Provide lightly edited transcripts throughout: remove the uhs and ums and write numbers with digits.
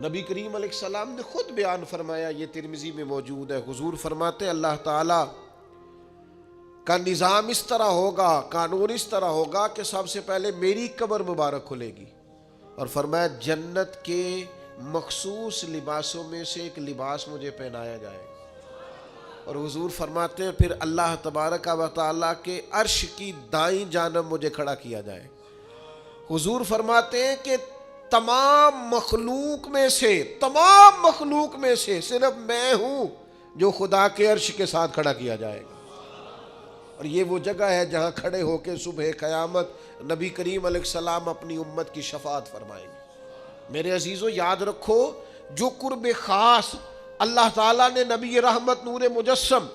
نبی کریم علیہ السلام نے خود بیان فرمایا، یہ ترمذی میں موجود ہے، حضور فرماتے اللہ تعالیٰ کا نظام اس طرح ہوگا، قانون اس طرح ہوگا کہ سب سے پہلے میری قبر مبارک کھلے گی، اور فرمایا جنت کے مخصوص لباسوں میں سے ایک لباس مجھے پہنایا جائے گا، اور حضور فرماتے ہیں پھر اللہ تبارک و تعالیٰ کے عرش کی دائیں جانب مجھے کھڑا کیا جائے گا۔ حضور فرماتے ہیں کہ تمام مخلوق میں سے صرف میں ہوں جو خدا کے عرش کے ساتھ کھڑا کیا جائے گا، اور یہ وہ جگہ ہے جہاں کھڑے ہو کے صبح قیامت نبی کریم علیہ السلام اپنی امت کی شفاعت فرمائیں گے۔ میرے عزیزو یاد رکھو، جو قرب خاص اللہ تعالیٰ نے نبی رحمت نور مجسم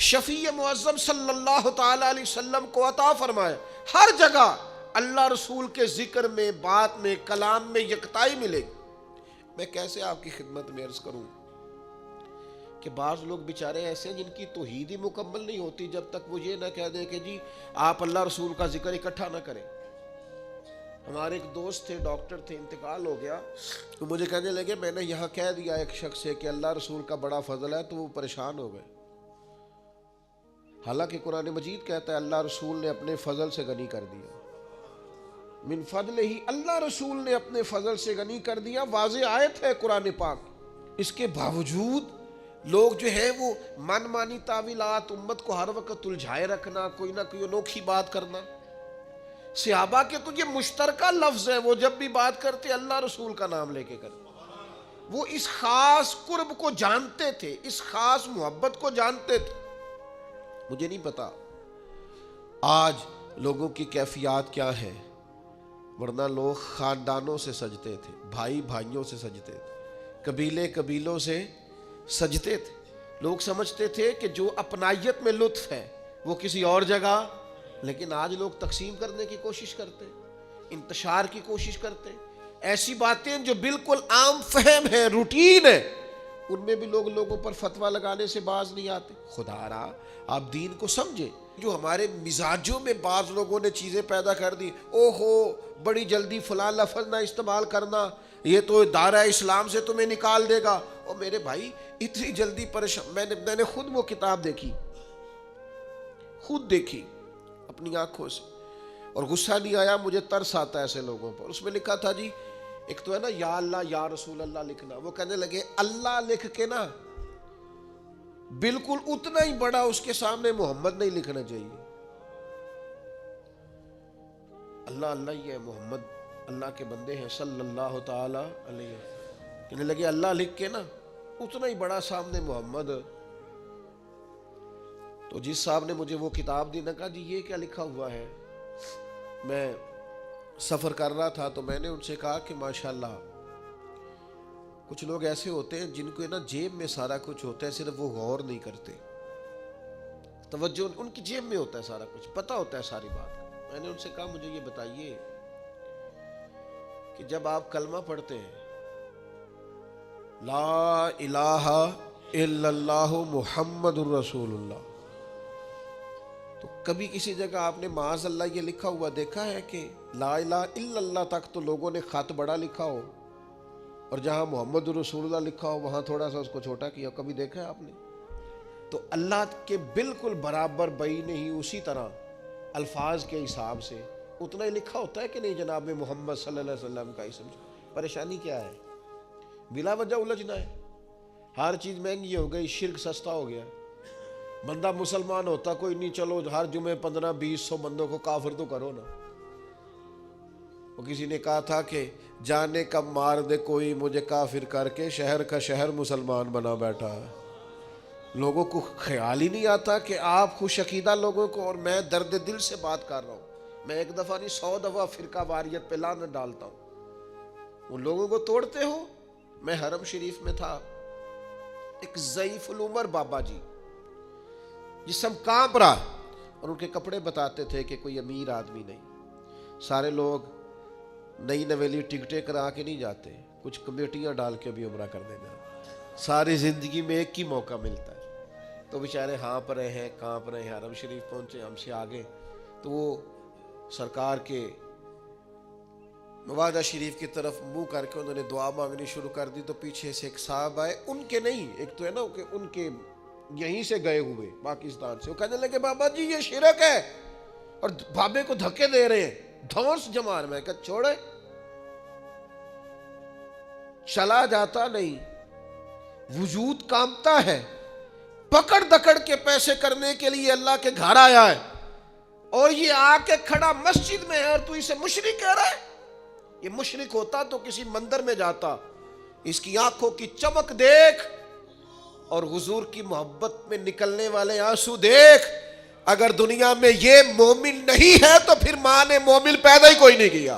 شفیع معظم صلی اللہ تعالیٰ علیہ وسلم کو عطا فرمایا، ہر جگہ اللہ رسول کے ذکر میں، بات میں، کلام میں یکتائی ملے گی۔ میں کیسے آپ کی خدمت میں عرض کروں کہ بعض لوگ بیچارے ایسے ہیں جن کی توحید ہی مکمل نہیں ہوتی جب تک وہ یہ نہ کہہ دیں کہ جی آپ اللہ رسول کا ذکر اکٹھا نہ کریں۔ ہمارے ایک دوست تھے، ڈاکٹر تھے، انتقال ہو گیا، تو مجھے کہنے لگے میں نے یہاں کہہ دیا ایک شخص سے کہ اللہ رسول کا بڑا فضل ہے، تو وہ پریشان ہو گئے، حالانکہ قرآن مجید کہتا ہے اللہ رسول نے اپنے فضل سے غنی کر دیا، من فضل ہی، اللہ رسول نے اپنے فضل سے غنی کر دیا، واضح آیت ہے قرآن پاک۔ اس کے باوجود لوگ جو ہے وہ من مانی تعویلات، امت کو ہر وقت الجھائے رکھنا، کوئی نہ کوئی انوکھی بات کرنا۔ صحابہ کے تو یہ مشترکہ لفظ ہے، وہ جب بھی بات کرتے اللہ رسول کا نام لے کے کرتے، وہ اس خاص قرب کو جانتے تھے، اس خاص محبت کو جانتے تھے۔ مجھے نہیں پتا آج لوگوں کی کیفیات کیا ہے، ورنہ لوگ خاندانوں سے سجتے تھے، بھائی بھائیوں سے سجتے تھے، قبیلے قبیلوں سے سجتے تھے۔ لوگ سمجھتے تھے کہ جو اپنائیت میں لطف ہے وہ کسی اور جگہ، لیکن آج لوگ تقسیم کرنے کی کوشش کرتے ہیں، انتشار کی کوشش کرتے ہیں، ایسی باتیں جو بالکل عام فہم ہے، روٹین ہے، ان میں بھی لوگ لوگوں پر فتویٰ لگانے سے باز نہیں آتے۔ خدا را آپ دین کو سمجھیں۔ جو ہمارے مزاجوں میں بعض لوگوں نے چیزیں پیدا کر دی، اوہو بڑی جلدی فلاں لفظ نہ استعمال کرنا، یہ تو دائرہ اسلام سے تمہیں نکال دے گا۔ اور میرے بھائی اتنی جلدی پریشان، میں نے خود وہ کتاب دیکھی، خود دیکھی اپنی آنکھوں سے، اور غصہ نہیں آیا، مجھے ترس آتا ہے ایسے لوگوں پر۔ اس میں لکھا تھا جی، ایک تو ہے نا یا اللہ یا رسول اللہ لکھنا، وہ کہنے لگے اللہ لکھ کے نا بالکل اتنا ہی بڑا اس کے سامنے محمد نہیں لکھنا چاہیے۔ اللہ اللہ ہی ہے، محمد اللہ کے بندے ہیں صلی اللہ تعالی علیہ وسلم، کہنے لگے اللہ لکھ کے نا اتنا ہی بڑا سامنے محمد۔ تو جس صاحب نے مجھے وہ کتاب دی، نہ کہا جی یہ کیا لکھا ہوا ہے۔ میں سفر کر رہا تھا تو میں نے ان سے کہا کہ ماشاءاللہ کچھ لوگ ایسے ہوتے ہیں جن کو نا جیب میں سارا کچھ ہوتا ہے، صرف وہ غور نہیں کرتے، توجہ ان کی جیب میں ہوتا ہے، سارا کچھ پتہ ہوتا ہے ساری بات۔ میں نے ان سے کہا مجھے یہ بتائیے کہ جب آپ کلمہ پڑھتے ہیں لا الہ الا اللہ محمد الرسول اللہ، تو کبھی کسی جگہ آپ نے معاذ اللہ یہ لکھا ہوا دیکھا ہے کہ لا الہ الا اللہ تک تو لوگوں نے خط بڑا لکھا ہو، اور جہاں محمد رسول اللہ لکھا ہو وہاں تھوڑا سا اس کو چھوٹا کیا؟ کبھی دیکھا ہے آپ نے؟ تو اللہ کے بالکل برابر بین ہی اسی طرح الفاظ کے حساب سے اتنا ہی لکھا ہوتا ہے کہ نہیں جناب محمد صلی اللہ علیہ وسلم کا اسم؟ پریشانی کیا ہے؟ بلا وجہ الجھنا ہے، ہر چیز مہنگی ہو گئی، شرک سستا ہو گیا، بندہ مسلمان ہوتا کوئی نہیں، چلو ہر جمعے 15-20 بندوں کو کافر تو کرو نا۔ وہ کسی نے کہا تھا کہ جانے کب مار دے کوئی مجھے کافر کر کے، شہر کا شہر مسلمان بنا بیٹھا ہے۔ لوگوں کو خیال ہی نہیں آتا کہ آپ خوش عقیدہ لوگوں کو، اور میں درد دل سے بات کر رہا ہوں، میں ایک دفعہ نہیں 100 دفعہ فرقہ واریت پہ لعنت ڈالتا ہوں، ان لوگوں کو توڑتے ہو۔ میں حرم شریف میں تھا، ایک ضعیف العمر بابا جی، جسم کانپ رہا، اور ان کے کپڑے بتاتے تھے کہ کوئی امیر آدمی نہیں، سارے لوگ نئی نویلی ٹکٹیں کرا کے نہیں جاتے، کچھ کمیٹیاں ڈال کے بھی عمرہ کر دینا، ساری زندگی میں ایک ہی موقع ملتا ہے۔ تو بیچارے ہانپ رہے ہیں، کانپ رہے ہیں، حرم شریف پہنچے ہم سے آگے، تو وہ سرکار کے مواجہ شریف کی طرف منہ کر کے انہوں نے دعا مانگنی شروع کر دی تو پیچھے سے ایک صاحب آئے، ان کے نہیں، ایک تو ہے نا کہ ان کے یہیں سے گئے ہوئے پاکستان سے، وہ کہنے لگے بابا جی یہ شرک ہے، اور بابے کو دھکے دے رہے ہیں، دھونس جمار، میں کہا چھوڑے، چلا جاتا نہیں، وجود کامتا ہے، پکڑ دکڑ کے پیسے کرنے کے لیے اللہ کے گھر آیا ہے، اور یہ آ کے کھڑا مسجد میں ہے اور تو اسے مشرک کہہ رہا ہے۔ یہ مشرک ہوتا تو کسی مندر میں جاتا، اس کی آنکھوں کی چمک دیکھ اور حضور کی محبت میں نکلنے والے آنسو دیکھ، اگر دنیا میں یہ مومن نہیں ہے تو پھر ماں نے مومن پیدا ہی کوئی نہیں کیا۔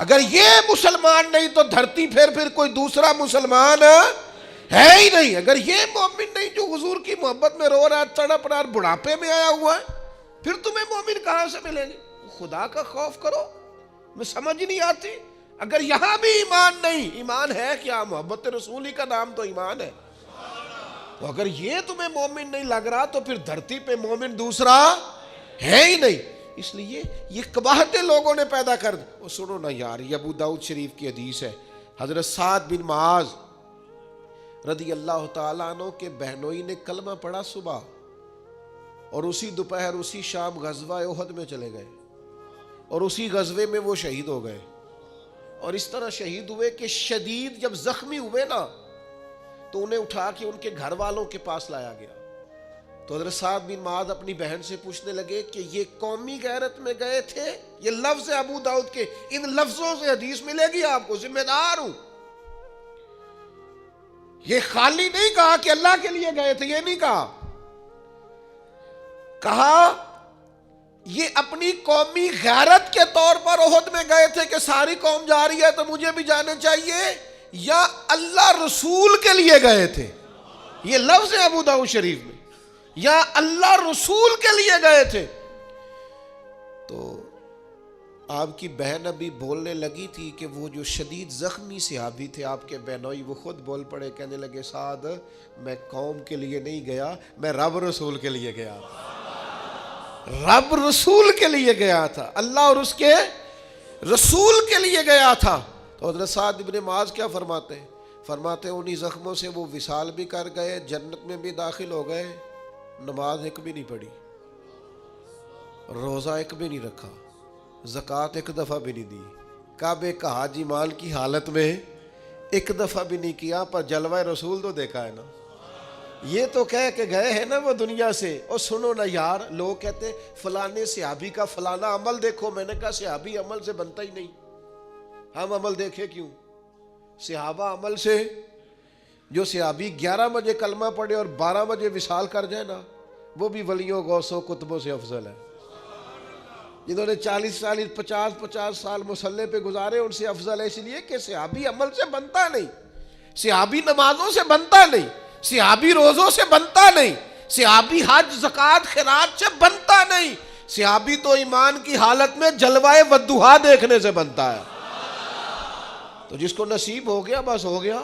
اگر یہ مسلمان نہیں تو دھرتی پھر کوئی دوسرا مسلمان ہے ہی نہیں۔ اگر یہ مومن نہیں جو حضور کی محبت میں رو رہا، تڑپ رہا، بڑھاپے میں آیا ہوا ہے، پھر تمہیں مومن کہاں سے ملیں گے؟ خدا کا خوف کرو، میں سمجھ نہیں آتی۔ اگر یہاں بھی ایمان نہیں، ایمان ہے کیا؟ محبت رسول ہی کا نام تو ایمان ہے۔ تو اگر یہ تمہیں مومن نہیں لگ رہا تو پھر دھرتی پہ مومن دوسرا ہے ہی نہیں۔ اس لیے یہ قباحتیں لوگوں نے پیدا کر دی۔ وہ سنو نا یار، یہ ابو داؤد شریف کی حدیث ہے، حضرت سعد بن معاذ رضی اللہ تعالیٰ عنہ کے بہنوئی نے کلمہ پڑھا صبح، اور اسی دوپہر اسی شام غزوہ احد میں چلے گئے، اور اسی غزوے میں وہ شہید ہو گئے، اور اس طرح شہید ہوئے کہ شدید جب زخمی ہوئے نا تو انہیں اٹھا کے ان کے گھر والوں کے پاس لایا گیا۔ تو حضرت سعد بن معاذ اپنی بہن سے پوچھنے لگے کہ یہ قومی غیرت میں گئے تھے؟ یہ لفظ ہے ابو داؤد کے، ان لفظوں سے حدیث ملے گی آپ کو، ذمہ دار ہوں۔ یہ خالی نہیں کہا کہ اللہ کے لیے گئے تھے، یہ نہیں کہا، کہا یہ اپنی قومی غیرت کے طور پر احد میں گئے تھے کہ ساری قوم جا رہی ہے تو مجھے بھی جانا چاہیے، یا اللہ رسول کے لیے گئے تھے؟ یہ لفظ ہے ابو داؤد شریف میں، یا اللہ رسول کے لیے گئے تھے۔ تو آپ کی بہن ابھی بولنے لگی تھی کہ وہ جو شدید زخمی صحابی تھے آپ کے بہنوئی، وہ خود بول پڑے، کہنے لگے سعد میں قوم کے لیے نہیں گیا، میں رب رسول کے لیے گیا، رب رسول کے لیے گیا تھا، اللہ اور اس کے رسول کے لیے گیا تھا۔ تو حضرت سعد بن معاذ کیا فرماتے ہیں؟ فرماتے ہیں انہی زخموں سے وہ وصال بھی کر گئے، جنت میں بھی داخل ہو گئے، نماز ایک بھی نہیں پڑھی، روزہ ایک بھی نہیں رکھا، زکوٰۃ ایک دفعہ بھی نہیں دی، کعبے کا حاجی مال کی حالت میں ایک دفعہ بھی نہیں کیا، پر جلوہ رسول تو دیکھا ہے نا۔ یہ تو کہہ کے گئے ہیں نا وہ دنیا سے۔ اور سنو نا یار، لوگ کہتے فلانے صحابی کا فلانا عمل دیکھو، میں نے کہا صحابی عمل سے بنتا ہی نہیں، ہم عمل دیکھے کیوں؟ صحابہ عمل سے، جو صحابی 11 بجے کلمہ پڑھے اور 12 بجے وصال کر جائے نا، وہ بھی ولیوں غوثوں کتبوں سے افضل ہے۔ جنہوں نے 40 50 سال مصلی پہ گزارے ان سے افضل ہے، اس لیے کہ صحابی عمل سے بنتا نہیں، صحابی نمازوں سے بنتا نہیں، صحابی روزوں سے بنتا نہیں، صحابی حج زکوٰۃ خیرات سے بنتا نہیں، صحابی تو ایمان کی حالت میں جلوہ والضحیٰ دیکھنے سے بنتا ہے۔ تو جس کو نصیب ہو گیا بس ہو گیا۔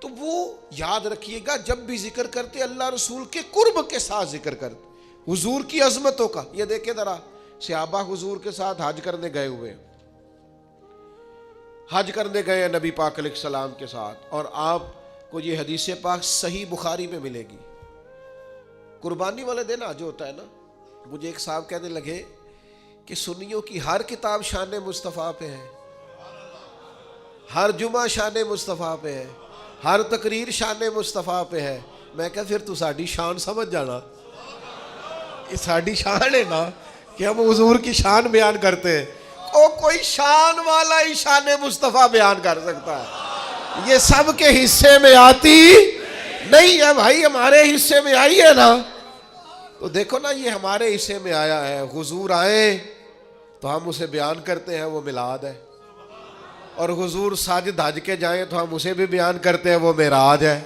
تو وہ یاد رکھیے گا، جب بھی ذکر کرتے اللہ رسول کے قرب کے ساتھ ذکر کرتے، حضور کی عظمتوں کا۔ یہ دیکھیں ذرا، صحابہ حضور کے ساتھ حج کرنے گئے ہوئے، حج کرنے گئے نبی پاک علیہ السلام کے ساتھ، اور آپ کو یہ حدیث پاک صحیح بخاری میں ملے گی۔ قربانی والے دن حج ہوتا ہے نا، مجھے ایک صاحب کہنے لگے کہ سنیوں کی ہر کتاب شان مصطفیٰ پہ ہے، ہر جمعہ شان مصطفیٰ پہ ہے، ہر تقریر شان مصطفیٰ پہ ہے۔ میں کہا پھر تو ساڑھی شان سمجھ جانا، یہ ساڑھی شان ہے نا کہ ہم حضور کی شان بیان کرتے ہیں، کوئی شان والا ہی شان مصطفیٰ بیان کر سکتا ہے، یہ سب کے حصے میں آتی نہیں ہے بھائی، ہمارے حصے میں آئی ہے نا۔ تو دیکھو نا، یہ ہمارے حصے میں آیا ہے، حضور آئے تو ہم اسے بیان کرتے ہیں، وہ میلاد ہے، اور حضور ساجد حج کے جائیں تو ہم اسے بھی بیان کرتے ہیں، وہ معراج ہے۔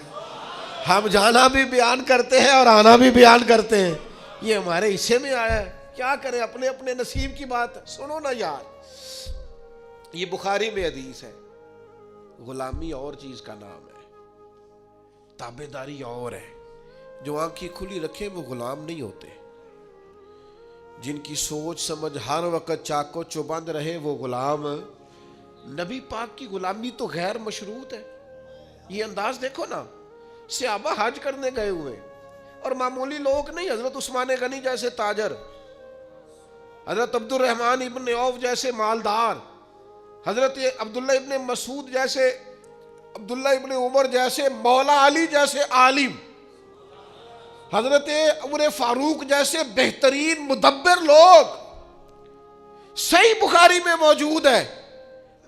ہم جانا بھی بیان کرتے ہیں اور آنا بھی بیان کرتے ہیں، یہ ہمارے حصے میں آیا ہے، کیا کریں، اپنے اپنے نصیب کی بات۔ سنو نا یار، یہ بخاری میں حدیث ہے، غلامی اور چیز کا نام ہے، تابعداری اور ہے۔ جو آنکھیں کھلی رکھے وہ غلام نہیں ہوتے، جن کی سوچ سمجھ ہر وقت چاقو چوبند رہے وہ غلام. نبی پاک کی غلامی تو غیر مشروط ہے. یہ انداز دیکھو نا, صحابہ حج کرنے گئے ہوئے اور معمولی لوگ نہیں, حضرت عثمان غنی جیسے تاجر, حضرت عبد الرحمن ابن عوف جیسے مالدار, حضرت عبداللہ ابن مسعود جیسے, عبداللہ ابن عمر جیسے, مولا علی جیسے عالم, حضرت عمر فاروق جیسے بہترین مدبر لوگ. صحیح بخاری میں موجود ہے.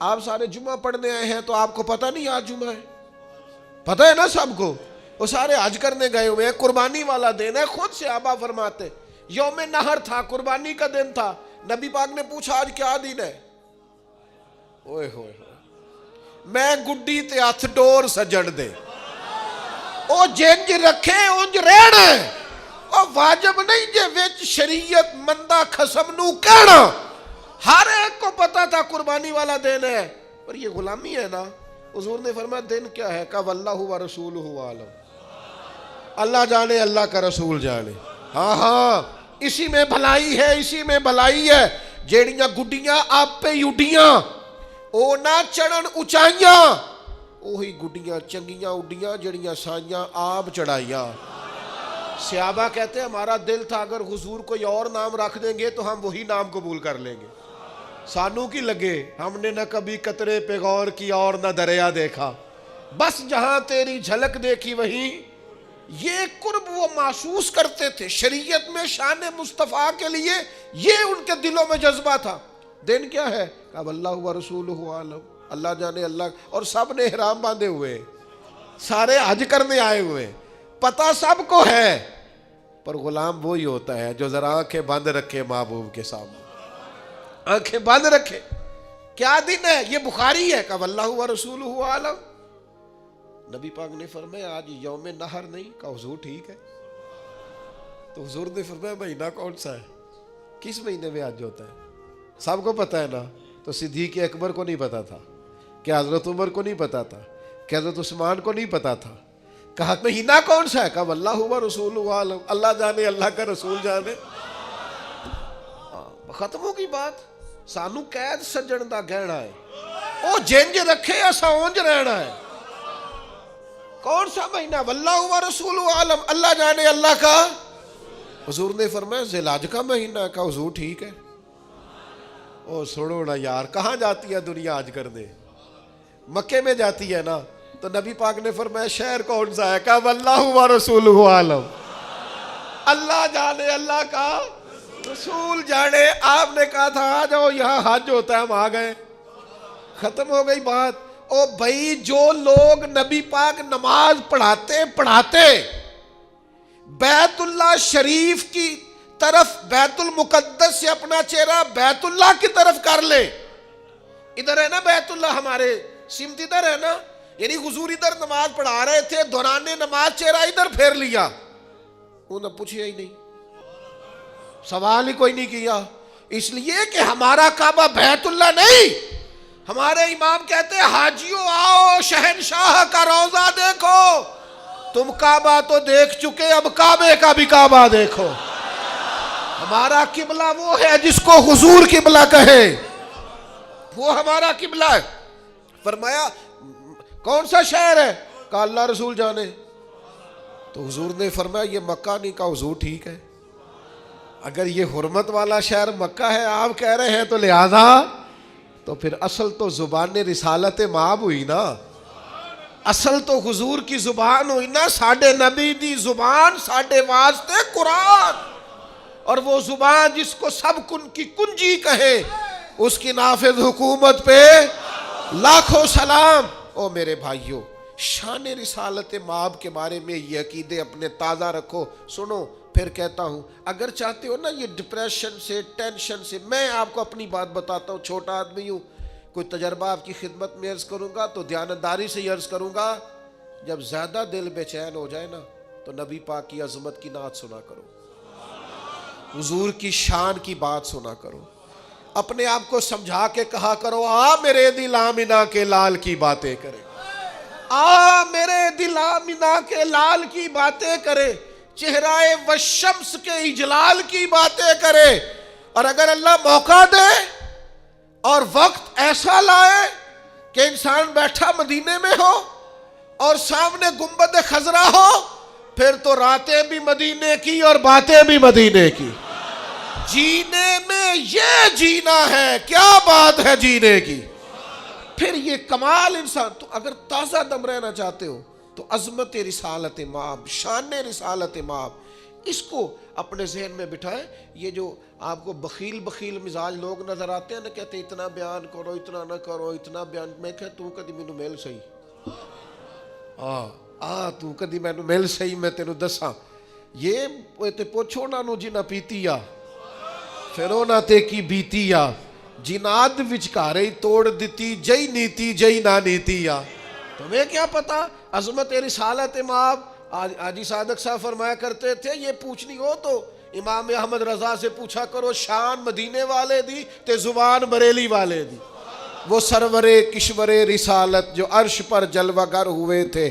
آپ سارے جمعہ پڑھنے آئے ہیں تو آپ کو پتہ نہیں آج جمعہ ہے, پتہ ہے نا سب کو. وہ سارے حج کرنے گئے ہوئے ہیں, قربانی والا دن ہے. خود صحابہ فرماتے یوم نہر تھا, قربانی کا دن تھا. نبی پاک نے پوچھا آج کیا دن ہے؟ اوئے ہوئے میں گڈی تے ہاتھ ڈور سجن دے, او جنج رکھے اونج رہنا ہے, او واجب نہیں جے وچ شریعت مندہ خسم نو کہنا. ہر ایک کو پتا تھا قربانی والا دن ہے, پر یہ غلامی ہے نا. حضور نے فرمایا دن کیا ہے؟ کہ واللہ و رسولہ عالم, اللہ جانے اللہ کا رسول جانے. ہاں ہاں اسی میں بھلائی ہے, اسی میں بھلائی ہے. جیڑیاں گڈیاں آپ پہ اڈیاں او نہ چڑھن اچائیاں, وہی گڈیاں چنگیاں اڈیاں جیڑیاں سائیاں آپ چڑھائیاں. صحابہ کہتے ہیں ہمارا دل تھا اگر حضور کوئی اور نام رکھ دیں گے تو ہم وہی نام قبول کر لیں گے. سانو کی لگے, ہم نے نہ کبھی قطرے پہ غور کی اور نہ دریا دیکھا, بس جہاں تیری جھلک دیکھی وہیں. یہ قرب وہ محسوس کرتے تھے. شریعت میں شان مصطفیٰ کے لیے یہ ان کے دلوں میں جذبہ تھا. دن کیا ہے؟ کہ واللہ و رسولہ عالم, اللہ جانے اللہ. اور سب نے احرام باندھے ہوئے, سارے حج کرنے آئے ہوئے, پتہ سب کو ہے, پر غلام وہی ہوتا ہے جو ذرا آنکھیں بند رکھے محبوب کے سامنے, آنکھیں بند رکھے. کیا دن ہے؟ یہ بخاری ہے. کہ واللہ و رسولہ عالم. نبی پاک نے فرمایا آج یوم نہر نہیں. کہ حضور ٹھیک ہے. تو حضور نے فرمایا مہینہ کون سا ہے؟ کس مہینے میں آج ہوتا ہے؟ سب کو پتہ ہے نا. تو صدیق اکبر کو نہیں پتا تھا, کہ حضرت عمر کو نہیں پتا تھا, کہ حضرت عثمان کو نہیں پتا تھا. کہا مہینہ کون سا ہے؟ کہ واللہ و رسولہ عالم, اللہ جانے اللہ کا رسول جانے. ختم ہوگی بات. سانو قید سجن دا گہنا ہے, او جنج رکھے ایسا اونج رہنا ہے. کون سا مہینہ؟ واللہ و رسولہ عالم, اللہ جانے اللہ کا. حضور نے فرمایا ذی الحج کا مہینہ ہے. کہ حضور ٹھیک ہے. او سنو نا یار, کہاں جاتی ہے دنیا آج کرنے؟ مکے میں جاتی ہے نا. تو نبی پاک نے فرمایا شہر کون سا ہے؟ کہ واللہ و رسولہ عالم, اللہ جانے اللہ کا رسول جانے. آپ نے کہا تھا آ جاؤ یہاں حج ہوتا ہے, ہم آ گئے. ختم ہو گئی بات. او بھائی جو لوگ نبی پاک نماز پڑھاتے بیت اللہ شریف کی طرف, بیت المقدس سے اپنا چہرہ بیت اللہ کی طرف کر لے. ادھر ہے نا بیت اللہ, ہمارے سمت ادھر ہے نا. یعنی حضور ادھر نماز پڑھا رہے تھے, دوران نماز چہرہ ادھر پھیر لیا. انہوں نے پوچھا ہی نہیں, سوال ہی کوئی نہیں کیا. اس لیے کہ ہمارا کعبہ بیت اللہ نہیں. ہمارے امام کہتے ہیں حاجیوں آؤ شہنشاہ کا روضہ دیکھو. تم کعبہ تو دیکھ چکے, اب کعبے کا بھی کعبہ دیکھو. ہمارا قبلہ وہ ہے جس کو حضور قبلہ کہے, وہ ہمارا قبلہ ہے. فرمایا کون سا شہر ہے؟ کہا اللہ رسول جانے. تو حضور نے فرمایا یہ مکہ نہیں. کہا حضور ٹھیک ہے. اگر یہ حرمت والا شہر مکہ ہے آپ کہہ رہے ہیں تو لہذا تو پھر اصل تو زبان رسالت مآب ہوئی نا, اصل تو حضور کی زبان ہوئی نا. ساڈے نبی دی زبان ساڈے واسطے قرآن, اور وہ زبان جس کو سب کن کی کنجی کہے اس کی نافذ حکومت پہ لاکھوں سلام. او میرے بھائیوں, شان رسالت مآب کے بارے میں یہ عقیدے اپنے تازہ رکھو. سنو پھر کہتا ہوں, اگر چاہتے ہو نا یہ ڈپریشن سے ٹینشن سے, میں آپ کو اپنی بات بتاتا ہوں, چھوٹا آدمی ہوں, کوئی تجربہ آپ کی خدمت میں عرض کروں گا تو دیانتداری سے ہی عرض کروں گا. جب زیادہ دل بے چین ہو جائے نا تو نبی پاک کی عظمت کی نعت سنا کرو, حضور کی شان کی بات سنا کرو. اپنے آپ کو سمجھا کے کہا کرو آ میرے دل آمنہ کے لال کی باتیں کرے, آ میرے دل آمنہ کے لال کی باتیں کرے, چہرہ وشمس کے اجلال کی باتیں کرے. اور اگر اللہ موقع دے اور وقت ایسا لائے کہ انسان بیٹھا مدینے میں ہو اور سامنے گنبد خضرا ہو، پھر تو راتیں بھی مدینے کی اور باتیں بھی مدینے کی. جینے میں یہ جینا ہے، کیا بات ہے جینے کی. پھر یہ کمال انسان. تو اگر تازہ دم رہنا چاہتے ہو تو عظمت رسالت مآب، شان رسالت مآب، اس کو اپنے ذہن میں بٹھائیں. یہ جو آپ کو بخیل بخیل مزاج لوگ نظر آتے ہیں نا، کہتے ہیں اتنا بیان کرو، اتنا نہ کرو، اتنا بیان. میں کہ تو کدی مینوں مل سہی، تو کدی مینوں مل سہی، میں تینوں دساں. یہ تے پوچھو نہ نو جنہ پیتی آ، پھر انہاں تے کی بیتی آ. جناد وچکارے ہی توڑ دیتی، جئی نیتی جئی نہ نیتی آ. تمہیں کیا پتا عظمت رسالت مآب. حاجی صادق صاحب فرمایا کرتے تھے یہ پوچھنی ہو تو امام احمد رضا سے پوچھا کرو، شان مدینے والے دی تے زبان بریلی والے دی. وہ سرور کشور رسالت جو عرش پر جلوہ گر ہوئے تھے،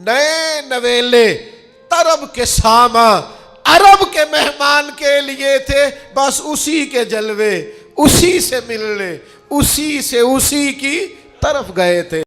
نئے نویلے طرب کے ساما عرب کے مہمان کے لیے تھے. بس اسی کے جلوے، اسی سے ملنے، اسی سے اسی کی طرف گئے تھے.